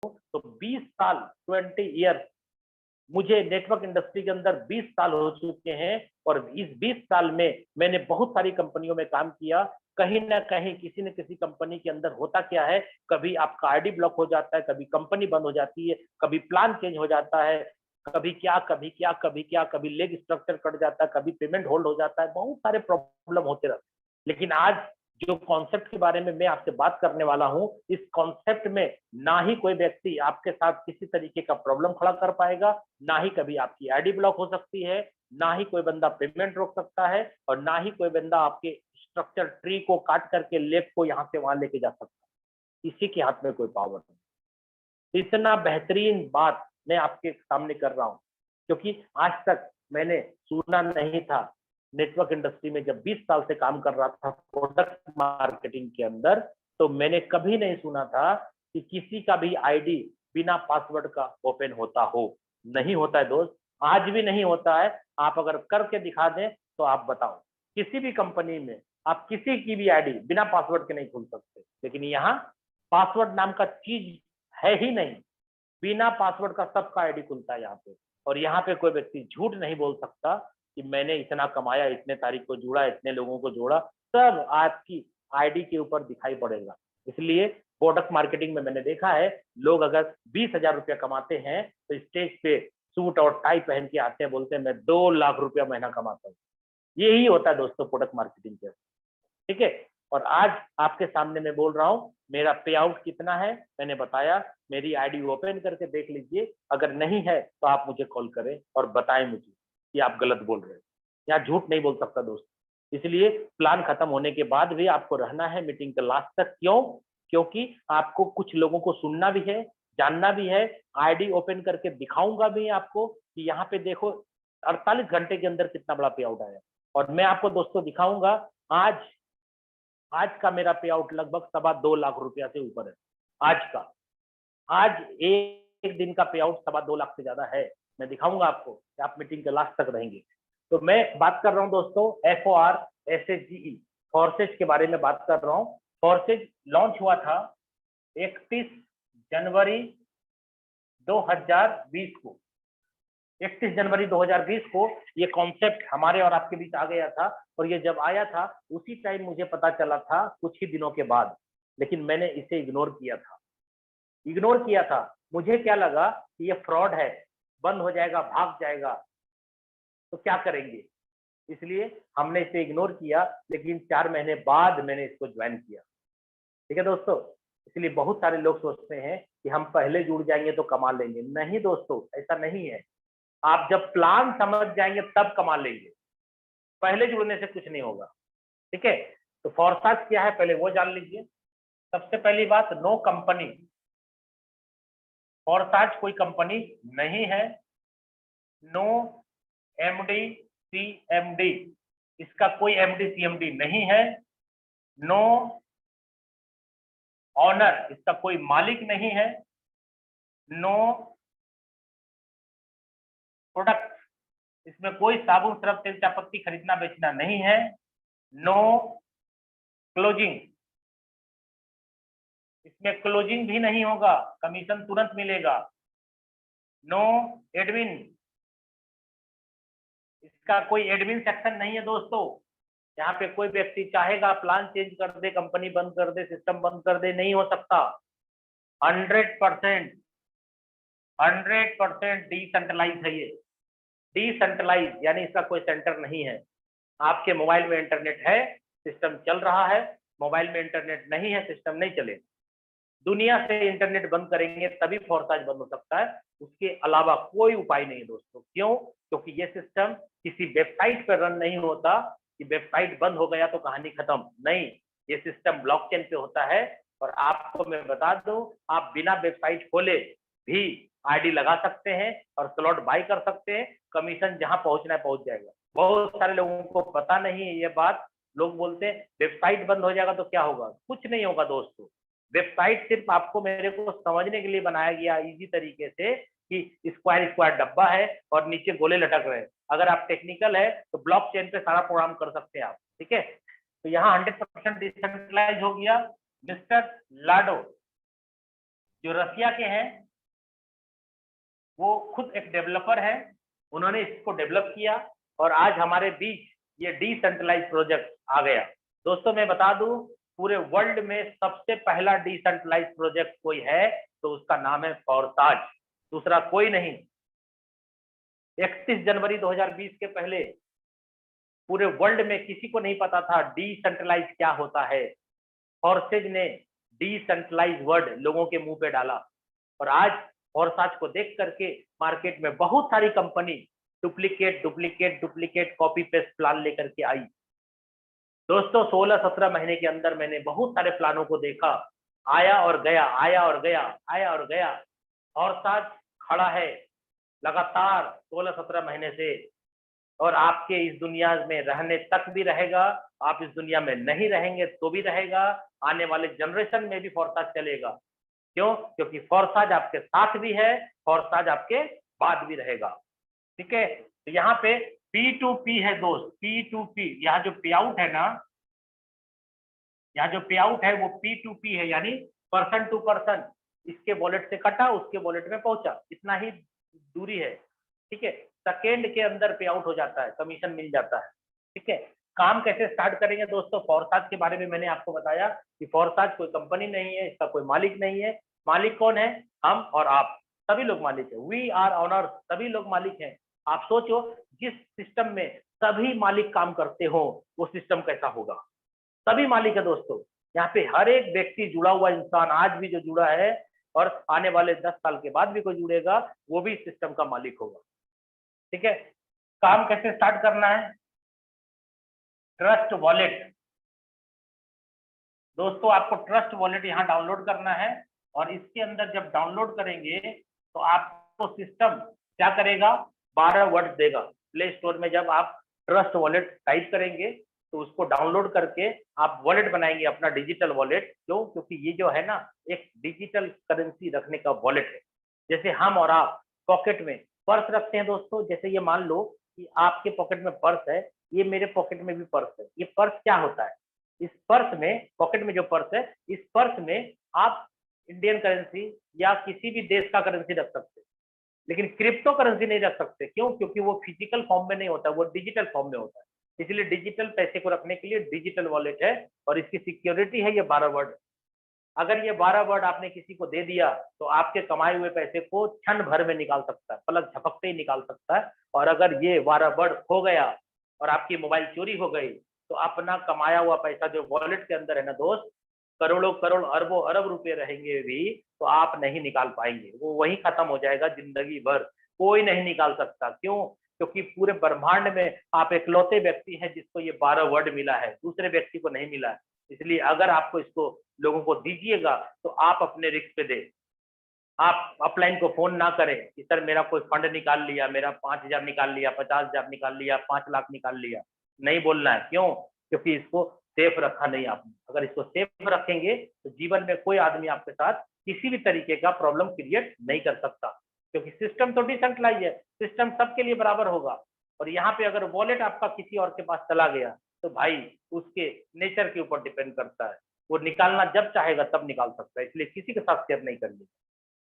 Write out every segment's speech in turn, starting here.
तो 20 साल 20 ईयर्स मुझे नेटवर्क इंडस्ट्री के अंदर 20 साल हो चुके हैं और इस 20 साल में मैंने बहुत सारी कंपनियों में काम किया। कहीं ना कहीं किसी न किसी कंपनी के अंदर होता क्या है, कभी आपका आईडी ब्लॉक हो जाता है, कभी कंपनी बंद हो जाती है, कभी प्लान चेंज हो जाता है, कभी क्या कभी क्या कभी क्या, कभी लेग स्ट्रक्चर कट जाता है, कभी पेमेंट होल्ड हो जाता है, बहुत सारे प्रॉब्लम होते रहते हैं। लेकिन आज जो कॉन्सेप्ट के बारे में मैं आपसे बात करने वाला हूं, इस कॉन्सेप्ट में ना ही कोई व्यक्ति आपके साथ किसी तरीके का प्रॉब्लम खड़ा कर पाएगा, ना ही कभी आपकी आईडी ब्लॉक हो सकती है, ना ही कोई बंदा पेमेंट रोक सकता है, और ना ही कोई बंदा आपके स्ट्रक्चर ट्री को काट करके लेफ्ट को यहां से वहां लेके जा सकता है। इसी के हाथ में कोई पावर नहीं। इतना बेहतरीन बात मैं आपके सामने कर रहा हूं क्योंकि आज तक मैंने सुना नहीं था। नेटवर्क इंडस्ट्री में जब 20 साल से काम कर रहा था प्रोडक्ट मार्केटिंग के अंदर, तो मैंने कभी नहीं सुना था कि किसी का भी आईडी बिना पासवर्ड का ओपन होता हो। नहीं होता है दोस्त, आज भी नहीं होता है। आप अगर करके दिखा दें तो आप बताओ, किसी भी कंपनी में आप किसी की भी आईडी बिना पासवर्ड के नहीं खोल सकते। लेकिन यहाँ पासवर्ड नाम का चीज है ही नहीं, बिना पासवर्ड का सबका आईडी खुलता है यहाँ पे। और यहाँ पे कोई व्यक्ति झूठ नहीं बोल सकता कि मैंने इतना कमाया, इतने तारीख को जुड़ा, इतने लोगों को जोड़ा, सब आपकी आईडी के ऊपर दिखाई पड़ेगा। इसलिए प्रोडक्ट मार्केटिंग में मैंने देखा है, लोग अगर 20,000 रुपया कमाते हैं तो स्टेज पे सूट और टाई पहन के आते हैं, बोलते हैं मैं 2 लाख रुपया महीना कमाता हूँ। यही होता है दोस्तों प्रोडक्ट मार्केटिंग के, ठीक है। और आज आपके सामने मैं बोल रहा हूँ मेरा पे आउट कितना है, मैंने बताया। मेरी आईडी ओपन करके देख लीजिए, अगर नहीं है तो आप मुझे कॉल करें और बताएं मुझे कि आप गलत बोल रहे हैं। यहाँ झूठ नहीं बोल सकता दोस्त। इसलिए प्लान खत्म होने के बाद भी आपको रहना है मीटिंग के लास्ट तक। क्यों? क्योंकि आपको कुछ लोगों को सुनना भी है, जानना भी है। आईडी ओपन करके दिखाऊंगा भी आपको कि यहाँ पे देखो 48 घंटे के अंदर कितना बड़ा पे आउट आया। और मैं आपको दोस्तों दिखाऊंगा आज का मेरा पे आउट लगभग 2.25 लाख रुपया से ऊपर है। आज का, आज एक दिन का पे आउट 2.25 लाख से ज्यादा है। मैं दिखाऊंगा आपको कि आप मीटिंग के लास्ट तक रहेंगे। तो मैं बात कर रहा हूं दोस्तों FORSAGE, फोर्सेज के बारे में बात कर रहा हूँ। फोर्सेज लॉन्च हुआ था 31 जनवरी 2020 को। 31 जनवरी 2020 को ये कॉन्सेप्ट हमारे और आपके बीच आ गया था। और ये जब आया था उसी टाइम मुझे पता चला था कुछ ही दिनों के बाद, लेकिन मैंने इसे इग्नोर किया था। मुझे क्या लगा कि ये फ्रॉड है, बंद हो जाएगा, भाग जाएगा, तो क्या करेंगे, इसलिए हमने इसे इग्नोर किया। लेकिन 4 महीने बाद मैंने इसको ज्वाइन किया। ठीक है दोस्तों। इसलिए बहुत सारे लोग सोचते हैं कि हम पहले जुड़ जाएंगे तो कमा लेंगे। नहीं दोस्तों, ऐसा नहीं है। आप जब प्लान समझ जाएंगे तब कमा लेंगे, पहले जुड़ने से कुछ नहीं होगा। ठीक है। तो फोर्साज क्या है पहले वो जान लीजिए। सबसे पहली बात, नो कंपनी। फोर्साज कोई कंपनी नहीं है। नो MD CMD, इसका कोई MD CMD नहीं है। नो ऑनर, इसका कोई मालिक नहीं है। नो प्रोडक्ट, इसमें कोई साबुन सरफ तेल चायपत्ती खरीदना बेचना नहीं है। नो क्लोजिंग, इसमें क्लोजिंग भी नहीं होगा, कमीशन तुरंत मिलेगा। नो एडमिन, इसका कोई एडमिन सेक्शन नहीं है दोस्तों। यहाँ पे कोई व्यक्ति चाहेगा प्लान चेंज कर दे, कंपनी बंद कर दे, सिस्टम बंद कर दे, नहीं हो सकता। 100% डिसेंट्रलाइज है ये। डिसेंट्रलाइज यानी इसका कोई सेंटर नहीं है। आपके मोबाइल में इंटरनेट है, सिस्टम चल रहा है। मोबाइल में इंटरनेट नहीं है, सिस्टम नहीं चलेगा। दुनिया से इंटरनेट बंद करेंगे तभी फोर्साज बंद हो सकता है, उसके अलावा कोई उपाय नहीं दोस्तों। क्यों? क्योंकि ये सिस्टम किसी वेबसाइट पर रन नहीं होता कि वेबसाइट बंद हो गया तो कहानी खत्म। नहीं, ये सिस्टम ब्लॉकचेन पे होता है। और आपको मैं बता दूं, आप बिना वेबसाइट खोले भी आईडी लगा सकते हैं और स्लॉट बाय कर सकते हैं। कमीशन जहां पहुंचना है पहुंच जाएगा। बहुत सारे लोगों को पता नहीं है ये बात। लोग बोलते हैं वेबसाइट बंद हो जाएगा तो क्या होगा। कुछ नहीं होगा दोस्तों। वेबसाइट सिर्फ आपको मेरे को समझने के लिए बनाया गया इजी तरीके से कि स्क्वायर स्क्वायर डब्बा है और नीचे गोले लटक रहे हैं। अगर आप टेक्निकल है तो ब्लॉकचेन पे सारा प्रोग्राम कर सकते हैं आप। ठीक है। तो यहाँ 100% डिसेंट्रलाइज हो गया। मिस्टर लाडो, जो रसिया के हैं, वो खुद एक डेवलपर है, उन्होंने इसको डेवलप किया और आज हमारे बीच ये डिसेंट्रलाइज प्रोजेक्ट आ गया। दोस्तों मैं बता दूं, पूरे वर्ल्ड में सबसे पहला डिसेंट्रलाइज प्रोजेक्ट कोई है तो उसका नाम है फोरसाज, दूसरा कोई नहीं। 31 जनवरी 2020 के पहले पूरे वर्ल्ड में किसी को नहीं पता था डिसेंट्रलाइज क्या होता है। फोरसेज ने डिसेंट्रलाइज वर्ड लोगों के मुंह पे डाला और आज फोरसाज को देख करके मार्केट में बहुत सारी company duplicate copy paste plan लेकर के आई। दोस्तों 16-17 महीने के अंदर मैंने बहुत सारे प्लानों को देखा, आया और गया, आया और गया, आया और गया। फोरसाज खड़ा है लगातार 16-17 महीने से और आपके इस दुनिया में रहने तक भी रहेगा, आप इस दुनिया में नहीं रहेंगे तो भी रहेगा, आने वाले जनरेशन में भी फोरसाज चलेगा। क्यों? क्योंकि फोरसाज आपके साथ भी है, फोरसाज आपके बाद भी रहेगा। ठीक है, तो यहाँ पे P2P है दोस्त, P2P। यहाँ जो पे आउट है ना, यहाँ जो पे आउट है वो P2P है, यानी पर्सन टू पर्सन। इसके वॉलेट से कटा, उसके वॉलेट में पहुंचा, इतना ही दूरी है। ठीक है, सेकेंड के अंदर पे आउट हो जाता है, कमीशन मिल जाता है। ठीक है, काम कैसे स्टार्ट करेंगे दोस्तों? फोरसाज के बारे में मैंने आपको बताया कि फोरसाज कोई कंपनी नहीं है, इसका कोई मालिक नहीं है। मालिक कौन है? हम और आप, सभी लोग मालिक है। वी आर ऑनर, सभी लोग मालिक हैं। आप सोचो, जिस सिस्टम में सभी मालिक काम करते हो वो सिस्टम कैसा होगा? सभी मालिक है दोस्तों, यहाँ पे हर एक व्यक्ति जुड़ा हुआ इंसान आज भी जो जुड़ा है और आने वाले 10 साल के बाद भी कोई जुड़ेगा वो भी सिस्टम का मालिक होगा। ठीक है, काम कैसे स्टार्ट करना है? Trust wallet. दोस्तों आपको ट्रस्ट वॉलेट यहाँ डाउनलोड करना है और इसके अंदर जब डाउनलोड करेंगे तो आपको सिस्टम क्या करेगा? 12 वर्ड देगा। प्ले स्टोर में जब आप ट्रस्ट वॉलेट टाइप करेंगे तो उसको डाउनलोड करके आप वॉलेट बनाएंगे, अपना डिजिटल वॉलेट। क्यों? क्योंकि ये जो है ना, एक डिजिटल करेंसी रखने का वॉलेट है। जैसे हम और आप पॉकेट में पर्स रखते हैं दोस्तों, जैसे ये मान लो कि आपके पॉकेट में पर्स है, ये मेरे पॉकेट में भी पर्स है। ये पर्स क्या होता है? इस पर्स में, पॉकेट में जो पर्स है, इस पर्स में आप इंडियन करेंसी या किसी भी देश का करेंसी रख सकते हैं, लेकिन क्रिप्टो करेंसी नहीं रख सकते। क्यों? क्योंकि वो फिजिकल फॉर्म में नहीं होता, वो डिजिटल फॉर्म में होता है। इसलिए डिजिटल पैसे को रखने के लिए डिजिटल वॉलेट है और इसकी सिक्योरिटी है ये 12 वर्ड। अगर ये 12 वर्ड आपने किसी को दे दिया तो आपके कमाए हुए पैसे को क्षण भर में निकाल सकता है, पलक झपकते ही निकाल सकता है। और अगर ये 12 वर्ड खो गया और आपकी मोबाइल चोरी हो गई तो अपना कमाया हुआ पैसा जो वॉलेट के अंदर है ना दोस्त, करोड़ों करोड़ अरबों अरब रुपए रहेंगे भी तो आप नहीं निकाल पाएंगे, वो वहीं खत्म हो जाएगा जिंदगी भर, कोई नहीं निकाल सकता। क्यों? क्योंकि पूरे ब्रह्मांड में आप इकलौते व्यक्ति हैं जिसको ये 12 वर्ड मिला है, दूसरे व्यक्ति को नहीं मिला है। इसलिए अगर आपको इसको लोगों को दीजिएगा तो आप अपने रिस्क पे दे। आप अपलाइन को फोन ना करें कि सर मेरा कोई फंड निकाल लिया, मेरा 5,000 निकाल लिया, 50,000 निकाल लिया, 5 लाख निकाल लिया, नहीं बोलना है। क्यों? क्योंकि इसको सेफ रखा नहीं आपने। अगर इसको सेफ रखेंगे तो जीवन में कोई आदमी आपके साथ किसी भी तरीके का प्रॉब्लम क्रिएट नहीं कर सकता, क्योंकि सिस्टम तो डिसेंट्रलाइज है, सिस्टम सबके लिए बराबर होगा। और यहाँ पे अगर वॉलेट आपका किसी और के पास चला गया तो भाई उसके नेचर के ऊपर डिपेंड करता है, वो निकालना जब चाहेगा तब निकाल सकता है, इसलिए किसी के साथ शेयर नहीं करिए।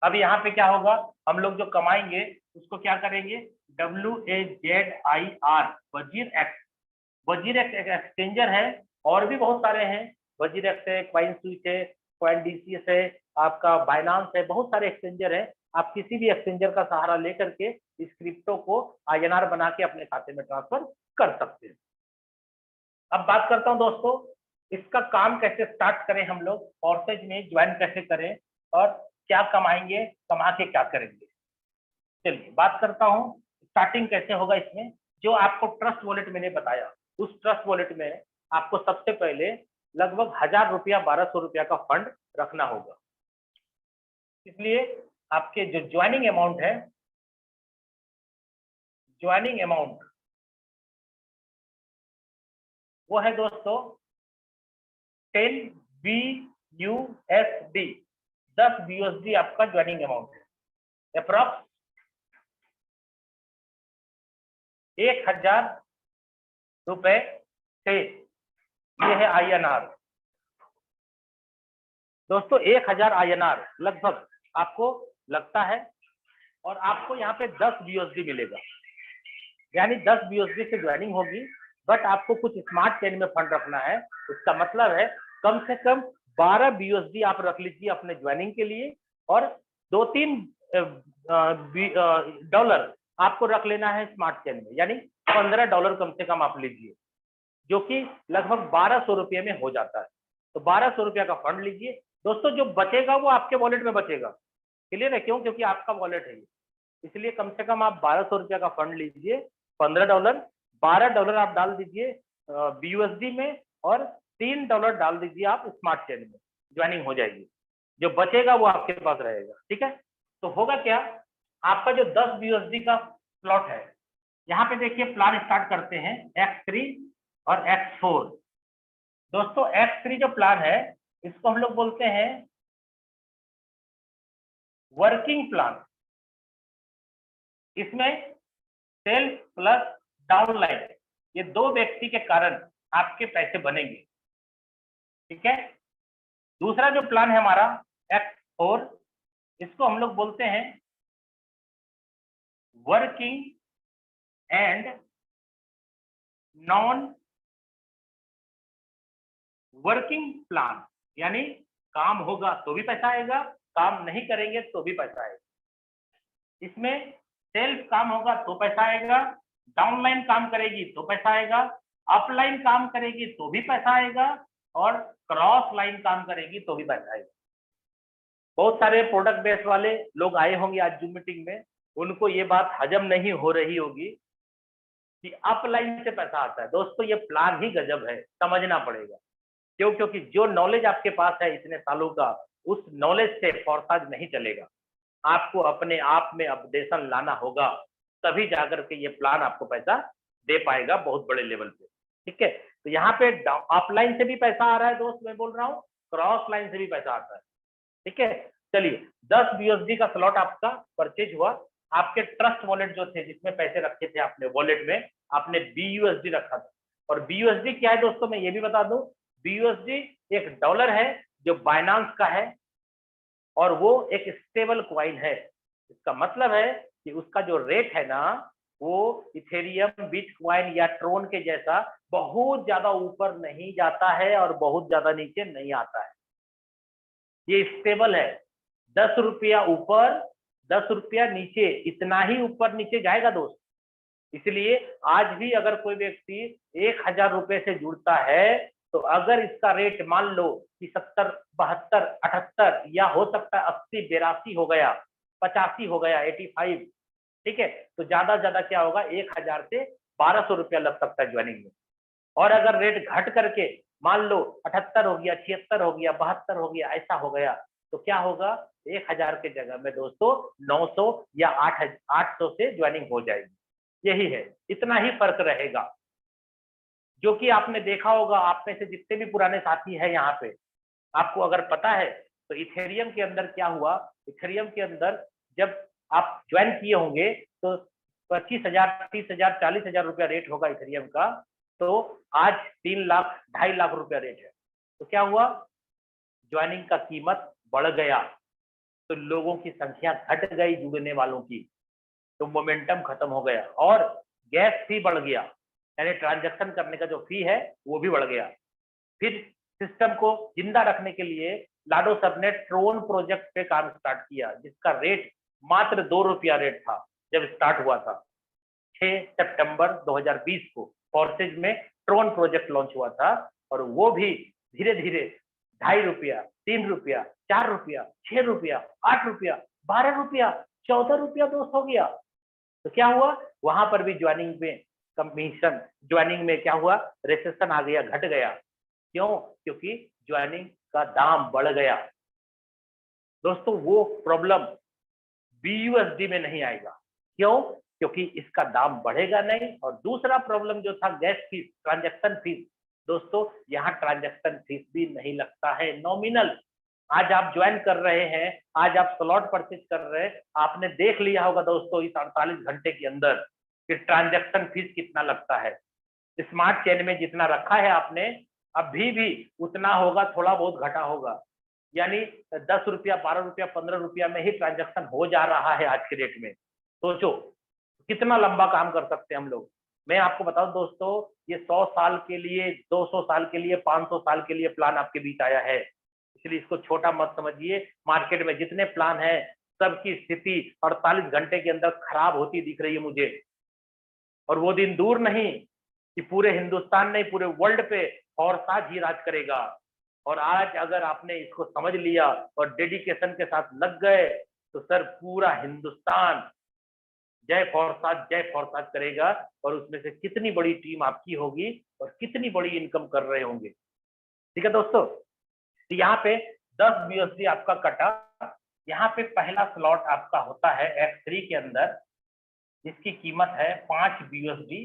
अब यहाँ पे क्या होगा, हम लोग जो कमाएंगे उसको क्या करेंगे? WAZIR, वजीर एक्स। वजीर एक्स एक एक्सचेंजर है, और भी बहुत सारे हैं। वजीर एक्स है, क्वाइन स्विच है, क्वाइन डीसीएस है, आपका बाइनांस है, बहुत सारे एक्सचेंजर है। आप किसी भी एक्सचेंजर का सहारा लेकर के इस क्रिप्टो को INR बना के अपने खाते में ट्रांसफर कर सकते हैं। अब बात करता हूं दोस्तों, इसका काम कैसे स्टार्ट करें, हम लोग फोरसेज में ज्वाइन कैसे करें और क्या कमाएंगे, कमा के क्या करेंगे। चलिए बात करता हूं स्टार्टिंग कैसे होगा इसमें। जो आपको ट्रस्ट वॉलेट मैंने बताया, उस ट्रस्ट वॉलेट में आपको सबसे पहले लगभग 1,000 रुपया 1,200 रुपया का फंड रखना होगा। इसलिए आपके जो ज्वाइनिंग अमाउंट है, ज्वाइनिंग अमाउंट वो है दोस्तों 10 BUSD, 10 BUSD आपका ज्वाइनिंग अमाउंट है। अप्रॉक्स 1,000 रुपए से, ये है INR दोस्तों। 1,000 INR लगभग आपको लगता है, और आपको यहाँ पे 10 BUSD मिलेगा, यानी 10 BUSD से ज्वाइनिंग होगी। बट आपको कुछ स्मार्ट चेन में फंड रखना है, इसका मतलब है कम से कम 12 BUSD आप रख लीजिए अपने ज्वाइनिंग के लिए, और 2-3 डॉलर आपको रख लेना है स्मार्ट चेन में, यानी $15 कम से कम आप लीजिए, जो कि लगभग 1200 रुपये में हो जाता है। तो 1200 रुपया का फंड लीजिए दोस्तों, जो बचेगा वो आपके वॉलेट में बचेगा। क्लियर है? क्यों? क्योंकि आपका वॉलेट है ये, इसलिए कम से कम आप 1200 रुपया का फंड लीजिए, $15, $12 आप डाल दीजिए BUSD में, और $3 डाल दीजिए आप स्मार्ट चेन में, ज्वाइनिंग हो जाएगी। जो बचेगा वो आपके पास रहेगा। ठीक है? तो होगा क्या, आपका जो 10 BUSD का स्लॉट है, यहाँ पे देखिए प्लान स्टार्ट करते हैं X3 और X4। दोस्तों X3 जो प्लान है, इसको हम लोग बोलते हैं वर्किंग प्लान। इसमें सेल्स प्लस डाउनलाइन, ये 2 व्यक्ति के कारण आपके पैसे बनेंगे। ठीक है? दूसरा जो प्लान है हमारा X4, इसको हम लोग बोलते हैं working and non working plan, यानी काम होगा तो भी पैसा आएगा, काम नहीं करेंगे तो भी पैसा आएगा। इसमें सेल्फ काम होगा तो पैसा आएगा, डाउनलाइन काम करेगी तो पैसा आएगा, अपलाइन काम करेगी तो भी पैसा आएगा, और क्रॉस लाइन काम करेगी तो भी पैसा आएगा। बहुत सारे प्रोडक्ट बेस्ड वाले लोग आए होंगे आज जूम मीटिंग में, उनको ये बात हजम नहीं हो रही होगी कि अपलाइन से पैसा आता है। दोस्तों ये प्लान ही गजब है, समझना पड़ेगा। क्यों? क्योंकि जो नॉलेज आपके पास है इतने सालों का, उस नॉलेज से फोरसाज नहीं चलेगा। आपको अपने आप में अपडेशन लाना होगा, तभी जाकर के ये प्लान आपको पैसा दे पाएगा बहुत बड़े लेवल पे। ठीक है? तो यहाँ पे अपलाइन से भी पैसा आ रहा है दोस्त, मैं बोल रहा हूँ क्रॉस लाइन से भी पैसा आता है। ठीक है? चलिए 10 BUSD का स्लॉट आपका परचेज हुआ। आपके ट्रस्ट वॉलेट जो थे, जिसमें पैसे रखे थे आपने वॉलेट में, आपने BUSD रखा था। और BUSD क्या है दोस्तों, मैं ये भी बता दूं, BUSD एक डॉलर है जो बाइनांस का है, और वो एक स्टेबल कॉइन है। इसका मतलब है कि उसका जो रेट है ना, वो इथेरियम, बिटकॉइन या ट्रोन के जैसा बहुत ज्यादा ऊपर नहीं जाता है और बहुत ज्यादा नीचे नहीं आता है। ये स्टेबल है, 10 रुपया ऊपर 10 रुपया नीचे, इतना ही ऊपर नीचे जाएगा दोस्त। इसलिए आज भी अगर कोई व्यक्ति 1000 रुपए से जुड़ता है, तो अगर इसका रेट मान लो कि 70, 72, 78 या हो सकता है 80, 82 हो गया, 85 हो गया, 85, ठीक है, तो ज्यादा ज्यादा क्या होगा, 1000 से 1200 रुपया लग सकता है ज्वाइनिंग में। और अगर रेट घट करके मान लो 78 हो गया, 76 हो गया, 72 हो गया, ऐसा हो गया, तो क्या होगा, 1000 के जगह में दोस्तों 900 या 800 से ज्वाइनिंग हो जाएगी। यही है, इतना ही फर्क रहेगा। जो कि आपने देखा होगा, आप में से जितने भी पुराने साथी हैं यहाँ पे, आपको अगर पता है तो इथेरियम के अंदर क्या हुआ, इथेरियम के अंदर जब आप ज्वाइन किए होंगे तो 25,000, 30,000, 40,000 रुपया रेट होगा इथेरियम का, तो आज 3 लाख, 2.5 लाख रुपया रेट है। तो क्या हुआ, ज्वाइनिंग का कीमत बढ़ गया, तो लोगों की संख्या घट गई जुड़ने वालों की, तो मोमेंटम खत्म हो गया, और गैस फी बढ़ गया, यानी ट्रांजैक्शन करने का जो फी है वो भी बढ़ गया। फिर सिस्टम को जिंदा रखने के लिए लाडो सब ने ट्रोन प्रोजेक्ट पे काम स्टार्ट किया, जिसका रेट मात्र 2 रुपया रेट था जब स्टार्ट हुआ था। 6 सितंबर 2020 को फोर्सेज में ट्रोन प्रोजेक्ट लॉन्च हुआ था, और वो भी धीरे धीरे 2.5 रुपया, 3 रुपया, 4 रुपया, 6 रुपया, 8 रुपया, 12 रुपया, 14 रुपया दोस्त हो गया। तो क्या हुआ, वहां पर भी ज्वाइनिंग में कमीशन, ज्वाइनिंग में क्या हुआ, रेसेशन आ गया, घट गया। क्यों? क्योंकि ज्वाइनिंग का दाम बढ़ गया। दोस्तों वो प्रॉब्लम BUSD में नहीं आएगा। क्यों? क्योंकि इसका दाम बढ़ेगा नहीं। और दूसरा प्रॉब्लम जो था गैस फीस, ट्रांजैक्शन फीस, दोस्तों यहाँ ट्रांजैक्शन फीस भी नहीं लगता है, नॉमिनल। आज आप ज्वाइन कर रहे हैं, आज आप स्लॉट परचेज कर रहे हैं, आपने देख लिया होगा दोस्तों इस 48 घंटे के अंदर कि ट्रांजैक्शन फीस कितना लगता है। स्मार्ट चेन में जितना रखा है आपने, अभी भी उतना होगा, थोड़ा बहुत घटा होगा। यानी 10 रुपया, 12 रुपया, 15 रुपया में ही ट्रांजैक्शन हो जा रहा है आज के डेट में। सोचो कितना लंबा काम कर सकते हैं हम लोग। मैं आपको बताऊं दोस्तों, ये 100 साल के लिए, 200 साल के लिए, 500 साल के लिए प्लान आपके बीच आया है, इसलिए इसको छोटा मत समझिए। मार्केट में जितने प्लान है सबकी स्थिति 48 घंटे के अंदर खराब होती दिख रही है मुझे, और वो दिन दूर नहीं कि पूरे हिंदुस्तान नहीं पूरे वर्ल्ड पे फॉरसाज ही राज करेगा। और आज अगर आपने इसको समझ लिया और डेडिकेशन के साथ लग गए तो सर पूरा हिंदुस्तान जय फॉरसाज करेगा, और उसमें से कितनी बड़ी टीम आपकी होगी और कितनी बड़ी इनकम कर रहे होंगे। ठीक है दोस्तों, तो यहाँ पे 10 बीएसडी आपका कटा। यहाँ पे पहला स्लॉट आपका होता है F3 के अंदर, जिसकी कीमत है 5 बीएसडी,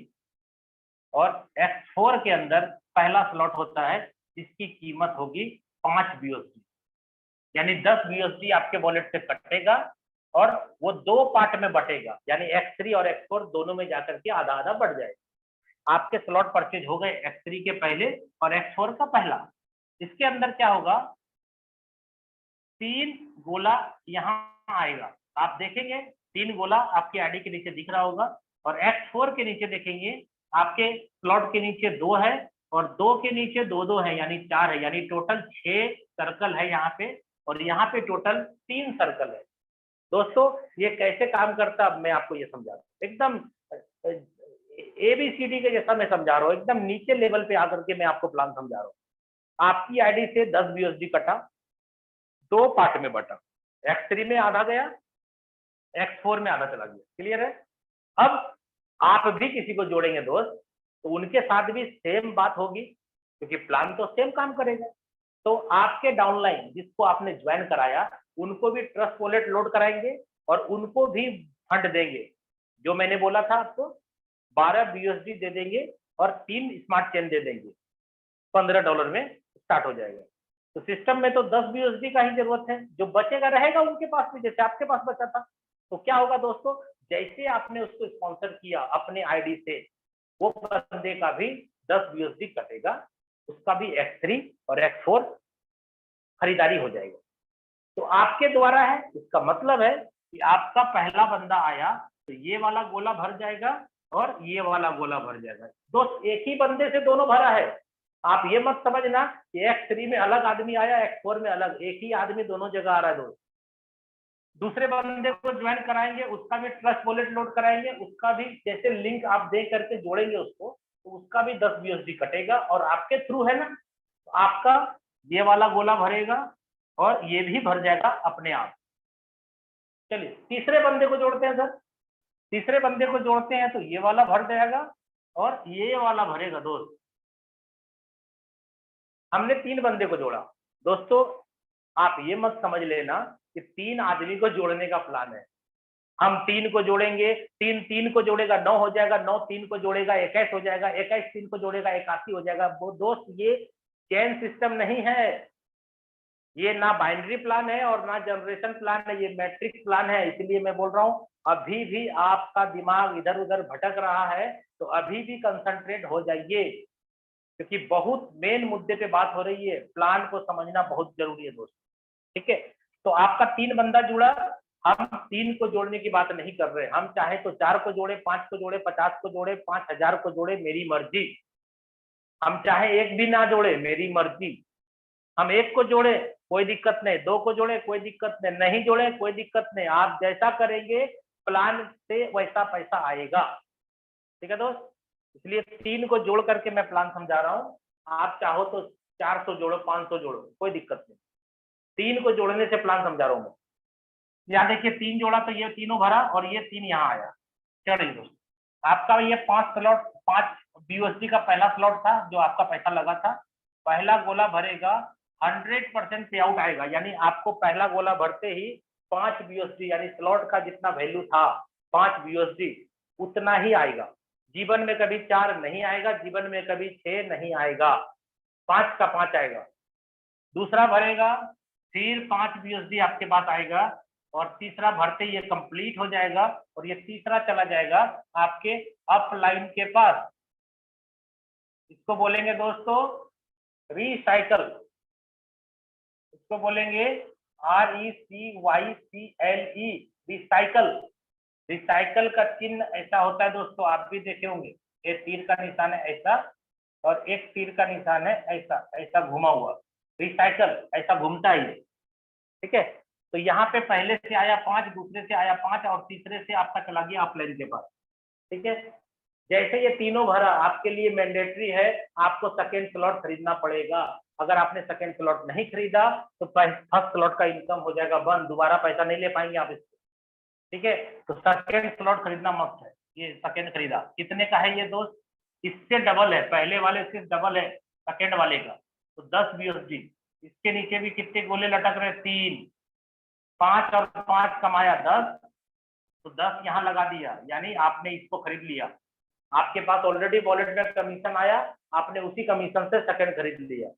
और F4 के अंदर पहला स्लॉट होता है जिसकी कीमत होगी 5 बीएसडी। यानी 10 बीएसडी आपके वॉलेट से कटेगा और वो दो पार्ट में बटेगा, यानी X3 और X4 दोनों में जाकर के आधा आधा बढ़ जाएगा। आपके स्लॉट परचेज हो गए X3 के पहले और X4 का पहला। इसके अंदर क्या होगा, 3 गोला यहाँ आएगा, आप देखेंगे 3 गोला आपके आईडी के नीचे दिख रहा होगा, और X4 के नीचे देखेंगे आपके स्लॉट के नीचे 2 है और 2 के नीचे 2 है, यानी 4 है, यानी टोटल 6 सर्कल है यहाँ पे, और यहाँ पे टोटल 3 सर्कल है। दोस्तों ये कैसे काम करता है मैं आपको ये समझा रहा हूँ, एकदम ABCD के जैसा मैं समझा रहा हूँ, एकदम नीचे लेवल पे आकर के मैं आपको प्लान समझा रहा हूँ। आपकी आईडी से 10 बीएसडी कटा, 2 पार्ट में बटा, X3 में आधा गया, X4 में आधा चला गया। क्लियर है? अब आप भी किसी को जोड़ेंगे दोस्त तो उनके साथ भी सेम बात होगी, क्योंकि प्लान तो सेम काम करेगा। तो आपके डाउनलाइन जिसको आपने ज्वाइन कराया उनको भी ट्रस्ट वॉलेट लोड कराएंगे और उनको भी फंड देंगे। जो मैंने बोला था आपको 12 बीएसडी दे देंगे और 3 स्मार्ट चेन दे देंगे, $15 में स्टार्ट हो जाएगा। तो सिस्टम में तो 10 बीएसडी का ही जरूरत है, जो बचेगा रहेगा उनके पास भी, जैसे आपके पास बचा था। तो क्या होगा दोस्तों, जैसे आपने उसको स्पॉन्सर किया अपने आईडी से, वो बंदे का भी 10 बीएसडी कटेगा, उसका भी X3 और X4 खरीदारी हो जाएगा। तो आपके द्वारा है, इसका मतलब है कि आपका पहला बंदा आया तो ये वाला गोला भर जाएगा और ये वाला गोला भर जाएगा। दोस्त एक ही बंदे से दोनों भरा है, आप ये मत समझना कि X3 में अलग आदमी आया, X4 में अलग, एक ही आदमी दोनों जगह आ रहा है। दोस्त दूसरे बंदे को ज्वाइन कराएंगे, उसका भी ट्रस्ट वॉलेट लोड कराएंगे, उसका भी जैसे लिंक आप दे करके जोड़ेंगे उसको, तो उसका भी 10 बीएसडी कटेगा, और आपके थ्रू है ना, तो आपका ये वाला गोला भरेगा और ये भी भर जाएगा अपने आप। चलिए तीसरे बंदे को जोड़ते हैं सर। तीसरे बंदे को जोड़ते हैं तो ये वाला भर जाएगा और ये वाला भरेगा। दोस्त हमने 3 बंदे को जोड़ा। दोस्तों आप ये मत समझ लेना कि 3 आदमी को जोड़ने का प्लान है। हम 3 को जोड़ेंगे, 3 3 को जोड़ेगा 9 हो जाएगा, 9 3 को जोड़ेगा 21 हो जाएगा, 21 3 को जोड़ेगा 81 हो जाएगा। वो दोस्त ये चेन सिस्टम नहीं है, ये ना बाइनरी प्लान है और ना जनरेशन प्लान है, ये मैट्रिक्स प्लान है। इसलिए मैं बोल रहा हूँ अभी भी आपका दिमाग इधर उधर भटक रहा है तो अभी भी कंसंट्रेट हो जाइए, क्योंकि बहुत मेन मुद्दे पे बात हो रही है। प्लान को समझना बहुत जरूरी है दोस्त। ठीक है, तो आपका 3 बंदा जुड़ा, हम 3 को जोड़ने की बात नहीं कर रहे, हम चाहे तो 4 को जोड़े, 5 को जोड़े, 50 को जोड़े, 5000 को जोड़े, मेरी मर्जी। हम चाहे एक भी ना जोड़े, मेरी मर्जी। हम 1 को जोड़े कोई दिक्कत नहीं, 2 को जोड़े कोई दिक्कत नहीं, नहीं जोड़े कोई दिक्कत नहीं, आप जैसा करेंगे प्लान से वैसा पैसा आएगा। ठीक है दोस्त, इसलिए 3 को जोड़ करके मैं प्लान समझा रहा हूँ। आप चाहो तो 400 जोड़ो, 500 जोड़ो, कोई दिक्कत नहीं। 3 को जोड़ने से प्लान समझा रहा हूँ मैं। यहाँ देखिए 3 जोड़ा तो ये तीनों भरा और ये 3 यहाँ आया। चलिए दोस्त, आपका ये 5 स्लॉट, 5 बीयूएसडी का पहला स्लॉट था जो आपका पैसा लगा था। पहला गोला भरेगा 100% पे आउट आएगा, यानी आपको पहला गोला भरते ही 5 बीयूएसडी, यानी स्लॉट का जितना वैल्यू था 5 बीयूएसडी उतना ही आएगा। जीवन में कभी 4 नहीं आएगा, जीवन में कभी 6 नहीं आएगा, 5 का 5 आएगा। दूसरा भरेगा, फिर 5 बीएसडी आपके पास आएगा, और तीसरा भरते ये कंप्लीट हो जाएगा और ये तीसरा चला जाएगा आपके अपलाइन के पास। इसको बोलेंगे दोस्तों रिसाइकल। इसको बोलेंगे RECYCLE, रिसाइकल। रिसाइकल का चिन्ह ऐसा होता है दोस्तों, आप भी देखे होंगे, एक तीर का निशान है ऐसा और एक तीर का निशान है ऐसा, ऐसा घुमा हुआ। रिसाइकल ऐसा घूमता है ये, ठीक है। तो यहाँ पे पहले से आया 5, दूसरे से आया 5 और तीसरे से आपका चला गया अपलाइन के पास, ठीक है। जैसे ये तीनों भरा, आपके लिए मैंडेटरी है, आपको सेकेंड स्लॉट खरीदना पड़ेगा। अगर आपने सेकेंड स्लॉट नहीं खरीदा तो फर्स्ट स्लॉट का इनकम हो जाएगा बंद, दोबारा पैसा नहीं ले पाएंगे आप इससे, ठीक है। तो सेकेंड स्लॉट खरीदना मस्त है। ये सेकेंड खरीदा, कितने का है ये दोस्त? इससे डबल है, पहले वाले से डबल है सेकेंड वाले का, तो 10 BSD। इसके नीचे भी कितने गोले लटक रहे? 3, 5 और 5 कमाया 10, तो 10 यहाँ लगा दिया, यानी आपने इसको खरीद लिया। आपके पास ऑलरेडी वॉलेट में कमीशन आया, आपने उसी कमीशन से सेकंड खरीद लिया।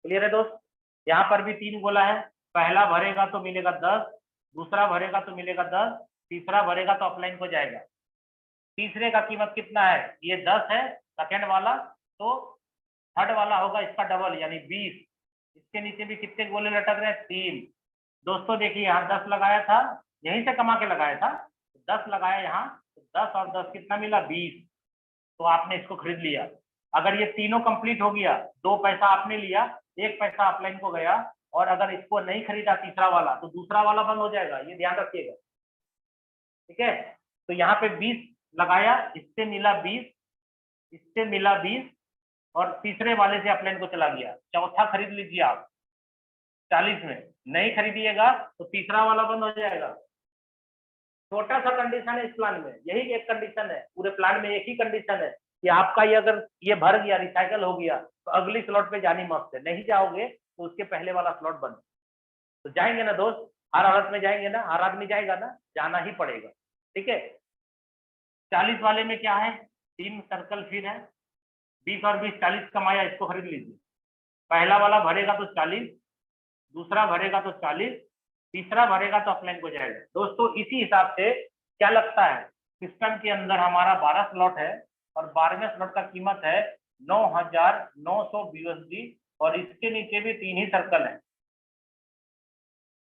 क्लियर है दोस्त? यहाँ पर भी 3 गोला है, पहला भरेगा तो मिलेगा 10, दूसरा भरेगा तो मिलेगा 10, तीसरा भरेगा तो अपलाइन हो जाएगा। तीसरे का कीमत कितना है? ये 10 है सेकंड वाला, तो थर्ड वाला होगा इसका डबल यानी 20। इसके नीचे भी कितने गोले लटक रहे हैं? 3। दोस्तों देखिए यहाँ 10 लगाया था, यहीं से कमा के लगाया था, 10 लगाया यहाँ, तो 10 और 10 कितना मिला? 20। तो आपने इसको खरीद लिया। अगर ये तीनों कंप्लीट हो गया, 2 पैसा आपने लिया, 1 पैसा अपलाइन को गया, और अगर इसको नहीं खरीदा तीसरा वाला, तो दूसरा वाला बंद हो जाएगा, ये ध्यान रखिएगा, ठीक है। तो यहाँ पे 20 लगाया, इससे मिला 20, इससे मिला 20, और तीसरे वाले से अपलाइन को चला गया। चौथा खरीद लीजिए आप 40 में, नहीं खरीदिएगा तो तीसरा वाला बंद हो जाएगा। छोटा सा कंडीशन है इस प्लान में, यही एक कंडीशन है, पूरे प्लान में एक ही कंडीशन है कि आपका ये अगर ये भर गया, रिसाइकल हो गया, तो अगली स्लॉट पे जानी मस्त है, नहीं जाओगे तो उसके पहले वाला स्लॉट बंद। तो जाएंगे ना दोस्त, हर हालत में जाएंगे ना, हर आदमी जाएगा ना, जाना ही पड़ेगा, ठीक है। 40 वाले में क्या है? 3 सर्कल फिर है, 20 और 20 40 कमाया, इसको खरीद लीजिए। पहला वाला भरेगा तो 40, दूसरा भरेगा तो 40, तीसरा भरेगा तो अपलाइन को जाएगा। दोस्तों इसी हिसाब से क्या लगता है, सिस्टम के अंदर हमारा 12 स्लॉट है और 12वें स्लॉट का कीमत है 9,900 BSD, और इसके नीचे भी 3 ही सर्कल है।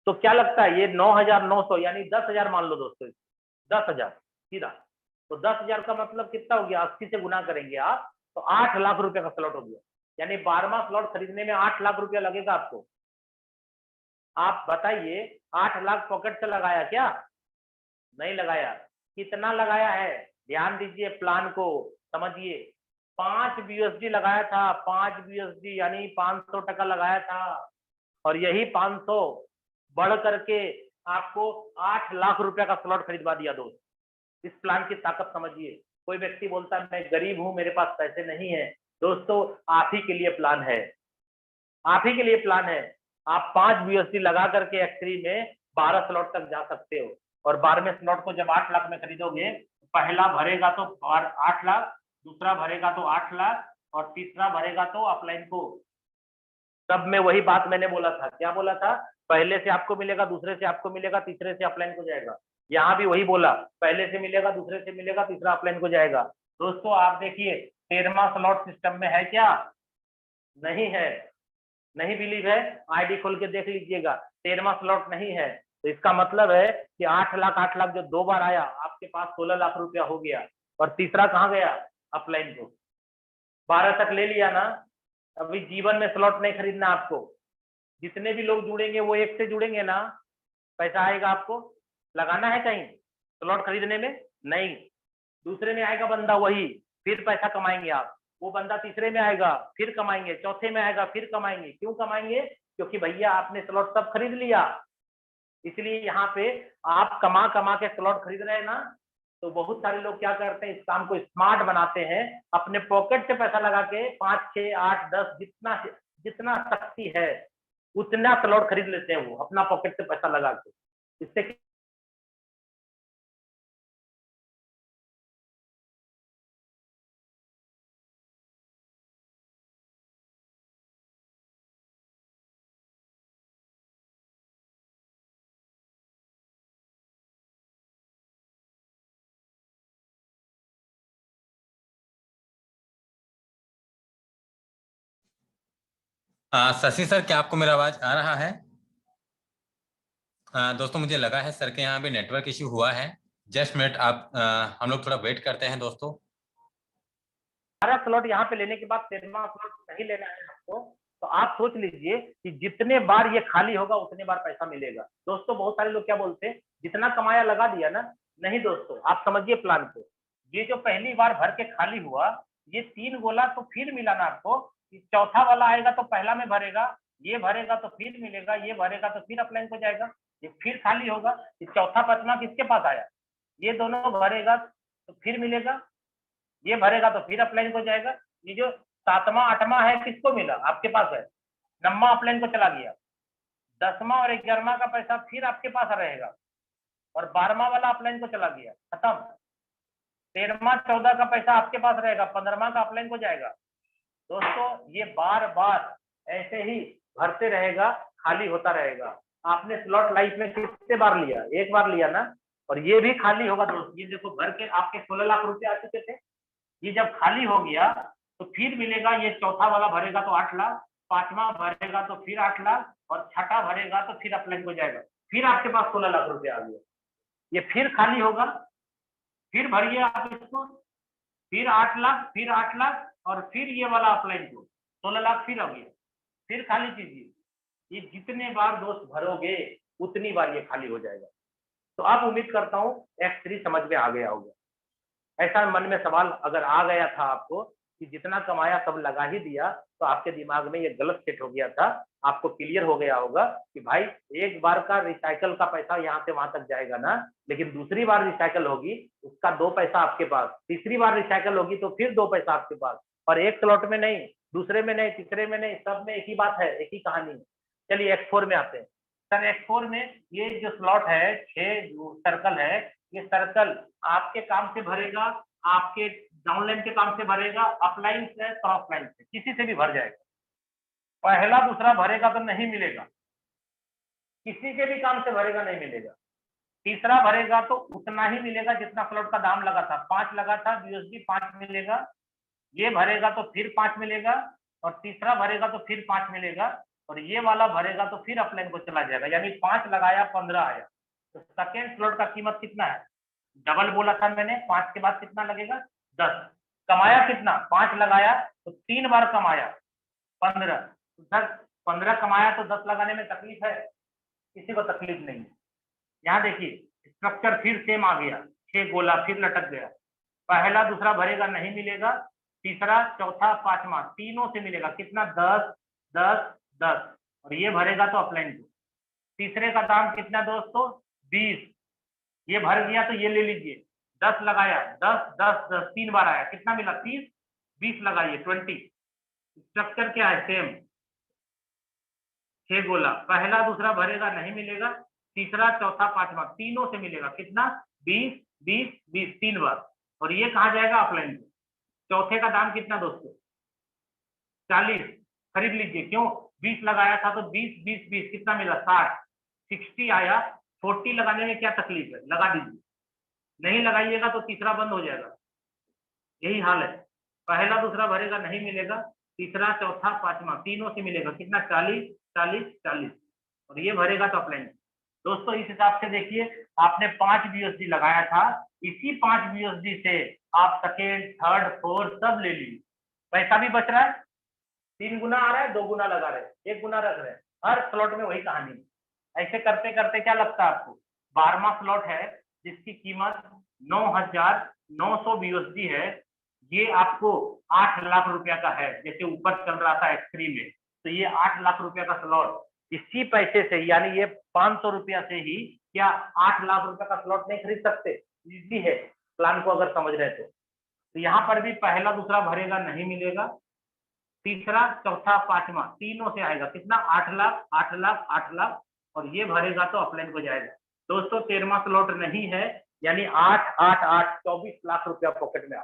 तो क्या लगता है ये 9,900 यानी 10,000 मान लो दोस्तों, 10,000 सीधा। तो 10,000 का मतलब कितना हो गया? 80 से गुना करेंगे आप तो 8 लाख रुपए का स्लॉट हो गया, यानी 12वां स्लॉट खरीदने में 8 लाख रुपया लगेगा आपको। आप बताइए, 8 लाख पॉकेट से लगाया क्या? नहीं लगाया। कितना लगाया है? ध्यान दीजिए, प्लान को समझिए। 5 BSD लगाया था, 5 BSD यानी 500 लगाया था, और यही 500 बढ़ करके आपको 8 लाख रुपया का स्लॉट खरीदवा दिया दोस्त। इस प्लान की ताकत समझिए। कोई व्यक्ति बोलता है मैं गरीब हूं, मेरे पास पैसे नहीं है, दोस्तों आप ही के लिए प्लान है, आप ही के लिए प्लान है। आप 5 BSD लगा करके एक्स3 में 12 स्लॉट तक जा सकते हो, और 12वें स्लॉट को जब 8 लाख में खरीदोगे, पहला भरेगा तो 8 लाख, दूसरा भरेगा तो 8 लाख, और तीसरा भरेगा तो अपलाइन को। तब में वही बात मैंने बोला था, क्या बोला था? पहले से आपको मिलेगा, दूसरे से आपको मिलेगा, तीसरे से अपलाइन को जाएगा। यहाँ भी वही बोला, पहले से मिलेगा, दूसरे से मिलेगा, तीसरा अपलाइन को जाएगा। दोस्तों आप देखिए, 13वां स्लॉट सिस्टम में है क्या? नहीं है। नहीं बिलीव है, आईडी खोल के देख लीजिएगा, 13वां स्लॉट नहीं है। तो इसका मतलब है कि 8 लाख जो 2 बार आया, आपके पास 16 लाख रुपया हो गया, और तीसरा कहाँ गया? अपलाइन को। 12 तक ले लिया ना। अभी जीवन में स्लॉट नहीं खरीदना आपको। जितने भी लोग जुड़ेंगे वो एक से जुड़ेंगे ना, पैसा आएगा आपको। लगाना है कहीं स्लॉट खरीदने में? नहीं। दूसरे में आएगा बंदा वही, फिर पैसा कमाएंगे आप। वो बंदा तीसरे में आएगा, फिर कमाएंगे, चौथे में आएगा, फिर कमाएंगे। क्यों कमाएंगे? क्योंकि भैया आपने स्लॉट सब खरीद लिया। इसलिए यहाँ पे आप कमा कमा के स्लॉट खरीद रहे हैं ना। तो बहुत सारे लोग क्या करते हैं, इस काम को स्मार्ट बनाते हैं, अपने पॉकेट से पैसा लगा के 5, 6, 8, 10 जितना जितना शक्ति है उतना स्लॉट खरीद लेते हैं, वो अपना पॉकेट से पैसा लगा के। इससे शशि सर, क्या आपको मेरा आवाज आ रहा है? दोस्तों मुझे लगा है सर के यहाँ पे नेटवर्क इश्यू हुआ है। जस्ट मिनट, आप हम लोग थोड़ा वेट करते हैं दोस्तों। 12 स्लॉट यहाँ पे लेने के बाद 13वां स्लॉट नहीं लेना है आपको, तो आप सोच लीजिए कि जितने बार ये खाली होगा उतने बार पैसा मिलेगा। दोस्तों बहुत सारे लोग क्या बोलते हैं, जितना कमाया लगा दिया ना। नहीं दोस्तों, आप समझिए प्लान को। ये जो पहली बार भर के खाली हुआ, ये 3 गोला तो फिर मिला ना आपको। चौथा वाला आएगा तो पहला में भरेगा, ये भरेगा तो फिर मिलेगा, ये भरेगा तो फिर अपलाइन हो जाएगा, ये फिर खाली होगा। चौथा पांचवा किसके पास आया, ये दोनों भरेगा तो फिर मिलेगा, ये भरेगा तो फिर अपलाइन हो जाएगा। ये जो 7वां 8वां है किसको मिला, आपके पास है। 9वां अपलाइन को चला गया, 10वां और 11वां का पैसा फिर आपके पास रहेगा, और 12वां वाला अपलाइन को चला गया, खत्म। 13वां 14 का पैसा आपके पास रहेगा, 15वां का अपलाइन को जाएगा। दोस्तों ये बार बार ऐसे ही भरते रहेगा, खाली होता रहेगा। आपने स्लॉट लाइफ में कितने बार लिया, एक बार लिया ना, और ये भी खाली होगा दोस्त। ये देखो भर के आपके 16 लाख रुपए आ चुके थे, ये जब खाली हो गया तो फिर मिलेगा। ये चौथा वाला भरेगा तो 8 लाख, पांचवा भरेगा तो फिर 8 लाख, और छठा भरेगा तो फिर अपलाइन हो जाएगा, फिर आपके पास 16 लाख रुपए आ गया। ये फिर खाली होगा, फिर भरिए आप इसको, फिर 8 लाख, फिर 8 लाख, और फिर ये वाला अपलाइन को 16 लाख फिर आ गया, फिर खाली कीजिए। ये जितने बार दोस्त भरोगे उतनी बार ये खाली हो जाएगा। तो आप उम्मीद करता हूँ X3 समझ में आ गया होगा। ऐसा मन में सवाल अगर आ गया था आपको कि जितना कमाया सब लगा ही दिया, तो आपके दिमाग में ये गलत सेट हो गया था। आपको क्लियर हो गया होगा कि भाई एक बार का रिसाइकल का पैसा यहाँ से वहां तक जाएगा ना, लेकिन दूसरी बार रिसाइकल होगी उसका 2 पैसा आपके पास, तीसरी बार रिसाइकल होगी तो फिर 2 पैसा आपके पास, और एक स्लॉट में नहीं, दूसरे में नहीं, तीसरे में नहीं, सब में एक ही बात है, एक ही कहानी है। चलिए X4 में आते हैं। सर X4 में ये जो स्लॉट है, 6 सर्कल है, ये सर्कल आपके काम से भरेगा, आपके डाउनलाइन के काम से भरेगा, अपलाइन से, क्रॉस लाइन से, किसी से भी भर जाएगा। पहला दूसरा भरेगा तो नहीं मिलेगा, किसी के भी काम से भरेगा नहीं मिलेगा। तीसरा भरेगा तो उतना ही मिलेगा जितना फ्लोट का दाम लगा था, 5 लगा था यूएसडी, 5 मिलेगा। ये भरेगा तो फिर 5 मिलेगा, और तीसरा भरेगा तो फिर 5 मिलेगा, और ये वाला भरेगा तो फिर अपलाइन को चला जाएगा। यानी 5 लगाया 15 आया। तो सेकेंड स्लॉट का कीमत कितना है, डबल बोला था मैंने, 5 के बाद कितना लगेगा, 10। कमाया कितना, 5 लगाया तो 3 बार कमाया, 15। 15 कमाया तो 10 लगाने में तकलीफ है, किसी को तकलीफ नहीं है। यहाँ देखिए स्ट्रक्चर फिर सेम आ गया, 6 गोला फिर लटक गया। पहला दूसरा भरेगा नहीं मिलेगा, तीसरा चौथा पांचवा तीनों से मिलेगा, कितना, 10 10 10, और ये भरेगा तो अपलाइन को। तीसरे का दाम कितना दोस्तों, 20। ये भर गया तो ये ले लीजिए, 10 लगाया, 10 10 10, 3 बार आया, कितना मिला, 30। 20 लगाइए, 20। स्ट्रक्चर क्या है, सेम, 6 गोला। पहला दूसरा भरेगा नहीं मिलेगा, तीसरा चौथा पांचवा तीनों से मिलेगा, कितना, 20 20 20, 3 बार, और ये कहा जाएगा अपलाइन को। चौथे का दाम कितना दोस्तों, 40। खरीद लीजिए, क्यों, 20 लगाया था तो 20 20 20, कितना मिला, 60। 60 आया, 40 लगाने में क्या तकलीफ है, लगा दीजिए। नहीं लगाइएगा तो तीसरा बंद हो जाएगा, यही हाल है। पहला दूसरा भरेगा नहीं मिलेगा, तीसरा चौथा पांचवा तीनों से मिलेगा, कितना, 40 40 40, और ये भरेगा तो अपलाइन। दोस्तों इस हिसाब से देखिए, आपने 5 बीएसडी लगाया था, इसी 5 बीएसडी से आप सेकेंड थर्ड फोर्थ सब ले लीजिए, पैसा भी बच रहा है, 3 गुना आ रहा है, 2 गुना लगा रहे हैं, 1 गुना रख रहे हैं। हर स्लॉट में वही कहानी है। ऐसे करते करते क्या लगता है आपको, 12वां स्लॉट है जिसकी कीमत 9,900 बीएसडी है, ये आपको 8 लाख रुपया का है। जैसे ऊपर चल रहा था X3 में, तो ये 8 लाख रुपया का स्लॉट, इसी पैसे से, यानी ये 500 रुपया से ही क्या 8 लाख रुपया का स्लॉट नहीं खरीद सकते। इजी है, प्लान को अगर समझ रहे तो यहाँ पर भी पहला दूसरा भरेगा नहीं मिलेगा, तीसरा चौथा पांचवा तीनों से आएगा, कितना, 8 लाख 8 लाख 8 लाख, और ये भरेगा तो अपलाइन को जाएगा। दोस्तों 13वां स्लॉट नहीं है, यानी 8 8 8 24 लाख रुपया पॉकेट में आ।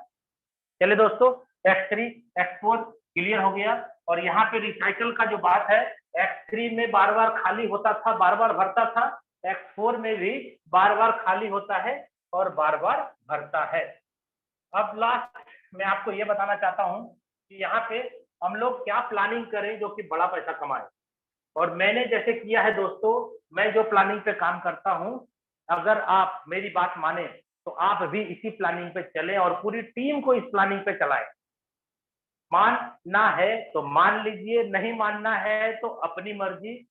चलिए दोस्तों X3 X4 क्लियर हो गया। और यहाँ पे रिसाइकल का जो बात है, X3 में बार बार खाली होता था, बार बार भरता था, X4 में भी बार बार खाली होता है और बार बार भरता है। अब लास्ट मैं आपको ये बताना चाहता हूँ कि यहाँ पे हम लोग क्या प्लानिंग करें जो कि बड़ा पैसा कमाए। और मैंने जैसे किया है दोस्तों, मैं जो प्लानिंग पे काम करता हूं, अगर आप मेरी बात माने तो आप भी इसी प्लानिंग पे चलें और पूरी टीम को इस प्लानिंग पे चलाएं। मानना है तो मान लीजिए, नहीं मानना है तो अपनी मर्जी।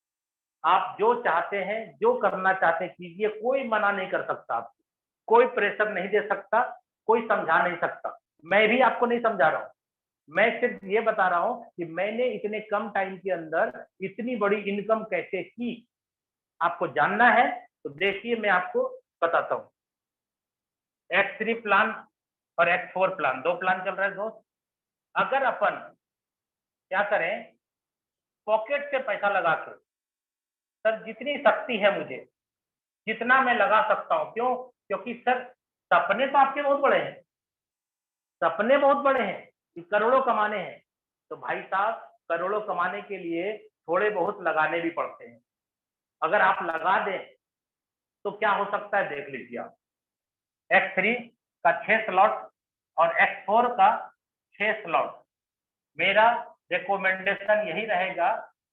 आप जो चाहते हैं, जो करना चाहते हैं कीजिए, कोई मना नहीं कर सकता आपको, कोई प्रेशर नहीं दे सकता, कोई समझा नहीं सकता। मैं भी आपको नहीं समझा रहा हूं, मैं सिर्फ ये बता रहा हूं कि मैंने इतने कम टाइम के अंदर इतनी बड़ी इनकम कैसे की। आपको जानना है तो देखिए, मैं आपको बताता हूँ। X3 प्लान और X4 प्लान, दो प्लान चल रहा है दोस्त। अगर अपन क्या करें, पॉकेट से पैसा लगा के, सर जितनी शक्ति है मुझे, जितना मैं लगा सकता हूं, क्यों? क्योंकि सर सपने तो आपके बहुत बड़े हैं, सपने बहुत बड़े हैं कि करोड़ों कमाने हैं। तो भाई साहब, करोड़ों कमाने के लिए थोड़े बहुत लगाने भी पड़ते हैं। अगर आप लगा दें तो क्या हो सकता है देख लीजिए आप। X3 का 6 स्लॉट और X4 का 6 स्लॉट। मेरा रिकमेंडेशन यही रहेगा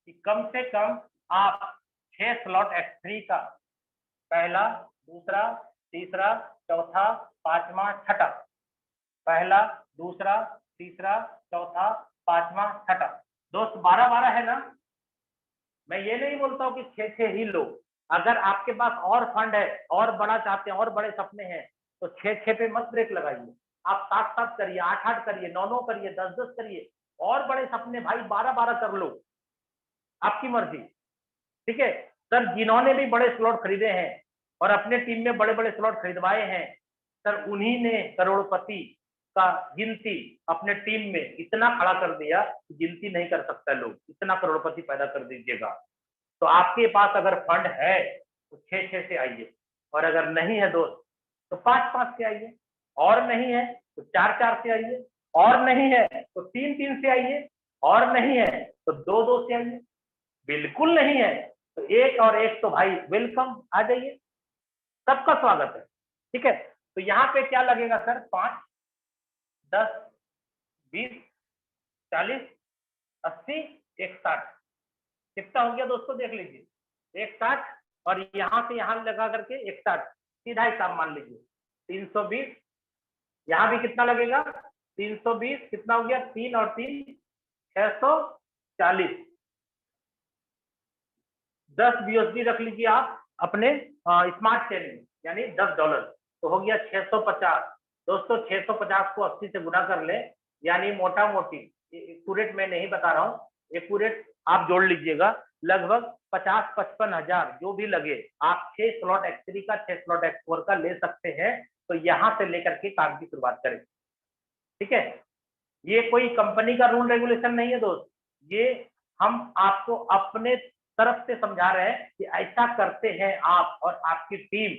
कि कम से कम आप 6 स्लॉट X3 का, पहला, दूसरा, तीसरा, चौथा, पांचवा, छठा, पहला, दूसरा, तीसरा, चौथा, पांचवा, छठा, दोस्त 12-12 है ना। मैं ये नहीं बोलता हूँ कि 6-6 ही लो। अगर आपके पास और फंड है, और बड़ा चाहते हैं, और बड़े सपने हैं, तो 6-6 पे मत ब्रेक लगाइए। आप 7-7 करिए, 8-8 करिए, 9-9 करिए, 10-10 करिए। और बड़े सपने भाई 12-12 कर लो, आपकी मर्जी। ठीक है सर, जिन्होंने भी बड़े स्लॉट खरीदे हैं और अपने टीम में बड़े बड़े स्लॉट खरीदवाए हैं, सर उन्हीं ने करोड़पति का गिनती अपने टीम में इतना खड़ा कर दिया कि गिनती नहीं कर सकता लोग। इतना करोड़पति पैदा कर दीजिएगा। तो आपके पास अगर फंड है तो 6-6 से आइए, और अगर नहीं है दोस्त तो 5-5 से आइए, और नहीं है तो 4-4 से आइए, और नहीं है तो 3-3 से आइए, और नहीं है तो 2-2 से आइए, बिल्कुल नहीं है तो 1 और 1 तो भाई वेलकम, आ जाइए, सबका स्वागत है। ठीक है, तो यहाँ पे क्या लगेगा सर? 5, 10, 20, 40, 80, 160, कितना हो गया दोस्तों देख लीजिए, 160, और यहाँ से यहाँ लगा करके 160, सीधा हिसाब मान लीजिए 320। यहाँ भी कितना लगेगा? 320, कितना हो गया? 3 और 3 640। 10 BUSD रख लीजिए आप अपने स्मार्ट चेन में, यानी $10, तो हो गया 650। दोस्तों 650 को 80 से गुना कर ले, यानी मोटा मोटी, एक्यूरेट मैं नहीं बता रहा हूँ, एक्यूरेट आप जोड़ लीजिएगा, लगभग 50-55 हजार जो भी लगे, आप 6 स्लॉट X3 का, 6 स्लॉट X4 का ले सकते हैं। तो यहाँ से लेकर के काम की शुरुआत करें। ठीक है, ये कोई कंपनी का रूल रेगुलेशन नहीं है दोस्त, ये हम आपको अपने तरफ से समझा रहे हैं कि ऐसा करते हैं आप और आपकी टीम,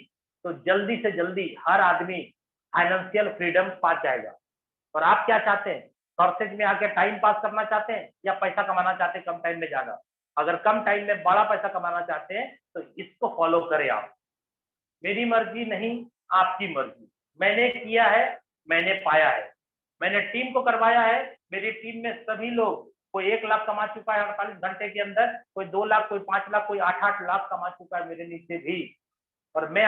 तो जल्दी से जल्दी हर आदमी फाइनेंशियल फ्रीडम पा जाएगा। और आप क्या चाहते हैं? कॉर्सेज में आके टाइम पास करना चाहते हैं या पैसा कमाना चाहते हैं कम टाइम में ज्यादा? अगर कम टाइम में बड़ा पैसा कमाना चाहते हैं तो इसको फॉलो करें आप। मेरी मर्जी नहीं, आपकी मर्जी। मैंने किया है, मैंने पाया है, मैंने टीम को करवाया है। मेरी टीम में सभी लोग, कोई 1 लाख कमा चुका है 48 घंटे के अंदर, कोई 2 लाख, कोई 5 लाख, कोई 8-8 लाख कमा चुका है मेरे नीचे भी। और मैं